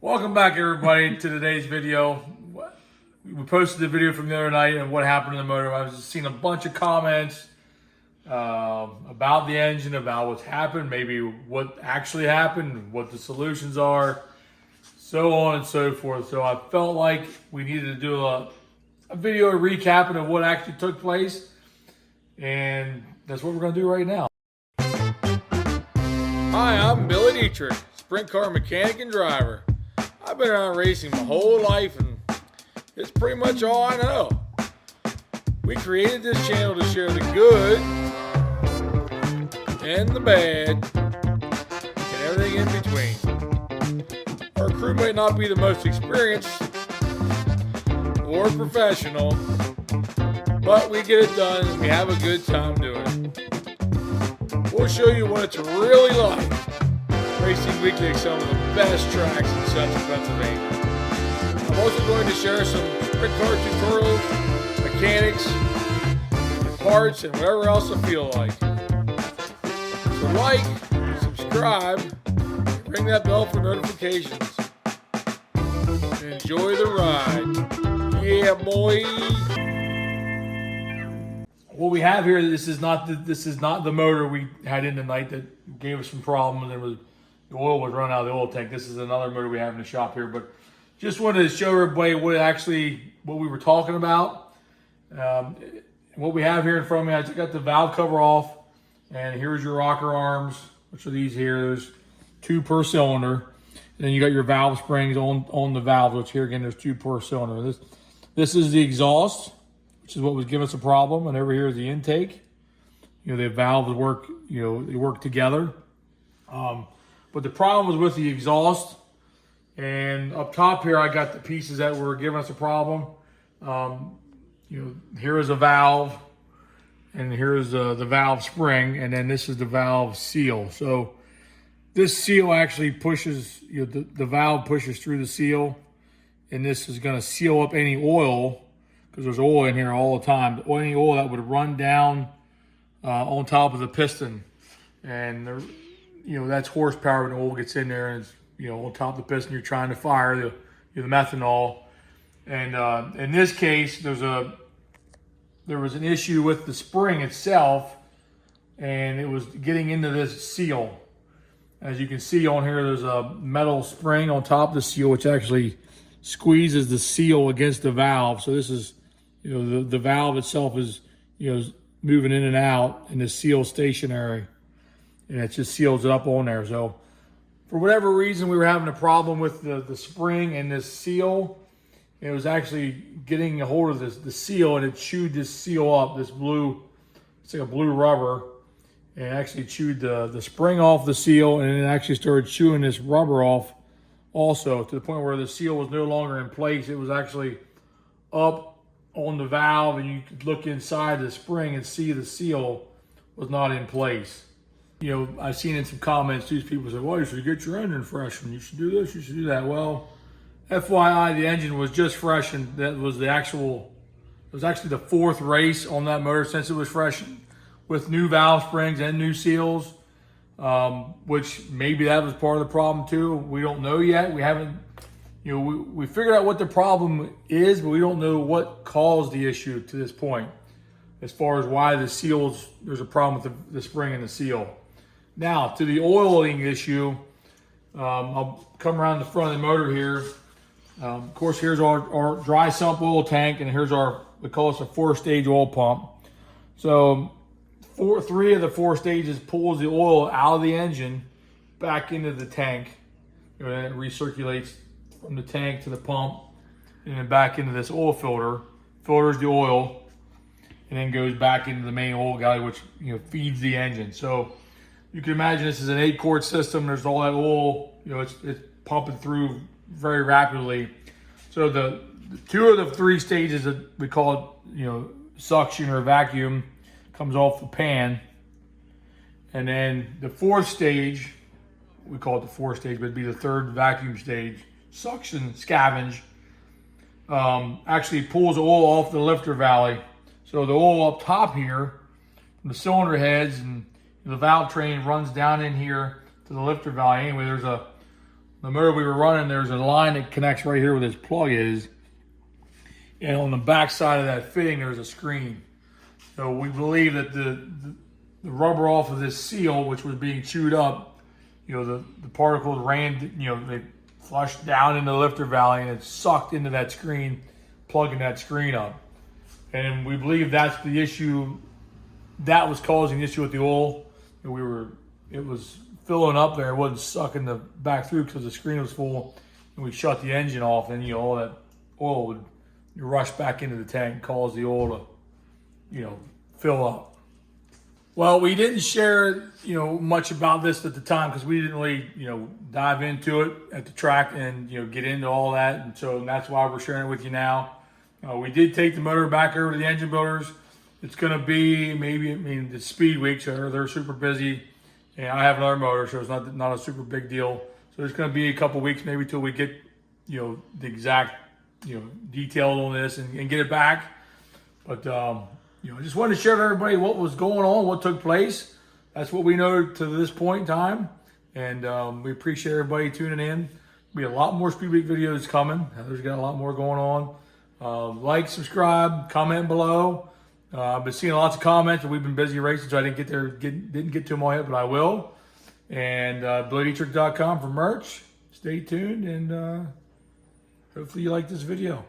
Welcome back, everybody, to today's video. We posted the video from the other night and what happened to the motor. I was just seeing a bunch of comments about the engine, about what's happened, maybe what actually happened, what the solutions are, so on and so forth. So I felt like we needed to do a video recapping of what actually took place, and that's what we're going to do right now. Hi, I'm Billy Dietrich, sprint car mechanic and driver. I've been around racing my whole life, and it's pretty much all I know. We created this channel to share the good and the bad and everything in between. Our crew might not be the most experienced or professional, but we get it done and we have a good time doing it. We'll show you what it's really like racing weekly at some of the best tracks in central Pennsylvania. I'm also going to share some sprint car tutorials, mechanics, parts, and whatever else I feel like. So like, subscribe, and ring that bell for notifications. And enjoy the ride. Yeah, boy. What we have here, this is not the motor we had in tonight that gave us some problems. The oil was running out of the oil tank. This is another motor we have in the shop here, but just wanted to show everybody what we were talking about. What we have here in front of me, I took out the valve cover off, and here's your rocker arms, which are these here. There's 2 per cylinder, and then you got your valve springs on the valve, which here again there's 2 per cylinder. This is the exhaust, which is what was giving us a problem, and over here is the intake. You know, the valves work, they work together. But the problem was with the exhaust, and up top here, I got the pieces that were giving us a problem. Here is a valve, and here's the valve spring, and then this is the valve seal. So this seal actually pushes, the valve pushes through the seal, and this is going to seal up any oil, because there's oil in here all the time. Any oil that would run down on top of the piston, and that's horsepower when the oil gets in there, and it's on top of the piston. You're trying to fire the methanol, and in this case, there was an issue with the spring itself, and it was getting into this seal. As you can see on here, there's a metal spring on top of the seal, which actually squeezes the seal against the valve. So this is, the valve itself is, moving in and out, and the seal stationary, and it just seals it up on there. So for whatever reason, we were having a problem with the spring and this seal. It was actually getting a hold of the seal, and it chewed this seal up, this blue, it's like a blue rubber, and it actually chewed the spring off the seal, and it actually started chewing this rubber off also, to the point where the seal was no longer in place. It was actually up on the valve, and you could look inside the spring and see the seal was not in place. I've seen in some comments, these people say, well, you should get your engine freshened. You should do this, you should do that. Well, FYI, the engine was just freshened. That was it was actually the 4th race on that motor since it was freshened, with new valve springs and new seals, which maybe that was part of the problem too. We don't know yet. We haven't, we figured out what the problem is, but we don't know what caused the issue to this point, as far as why the seals, there's a problem with the spring and the seal. Now, to the oiling issue, I'll come around the front of the motor here. Of course, here's our dry sump oil tank, and here's we call this a 4-stage oil pump. So 3 of the 4 stages pulls the oil out of the engine back into the tank. And it recirculates from the tank to the pump, and then back into this oil filter. Filters the oil, and then goes back into the main oil galley, which feeds the engine. So you can imagine this is an 8-quart system. There's all that oil, it's pumping through very rapidly. So the 2 of the 3 stages that we call it, suction or vacuum, comes off the pan, and then the 4th stage, we call it the 4th stage, but it'd be the 3rd vacuum stage, suction scavenge, actually pulls oil off the lifter valley. So the oil up top here, the cylinder heads and the valve train runs down in here to the lifter valley. Anyway, there's a the motor we were running, there's a line that connects right here where this plug is. And on the back side of that fitting, there's a screen. So we believe that the rubber off of this seal, which was being chewed up, the particles ran, they flushed down into the lifter valley and it sucked into that screen, plugging that screen up. And we believe that's the issue that was causing the issue with the oil. It was filling up there. It wasn't sucking the back through because the screen was full. And we shut the engine off, and all that oil would rush back into the tank and cause the oil to, fill up. Well, we didn't share, much about this at the time because we didn't really, dive into it at the track and, get into all that. And so that's why we're sharing it with you now. We did take the motor back over to the engine builders. It's going to be the Speedweek, so they're super busy. And I have another motor, so it's not a super big deal. So it's going to be a couple weeks maybe till we get, the exact, detail on this and get it back. But, I just wanted to share with everybody what was going on, what took place. That's what we know to this point in time. And we appreciate everybody tuning in. There'll be a lot more Speedweek videos coming. Heather's got a lot more going on. Like, subscribe, comment below. I've been seeing lots of comments, and we've been busy racing, so I didn't get to them all yet, but I will. And Dietrich.com for merch. Stay tuned, and hopefully you like this video.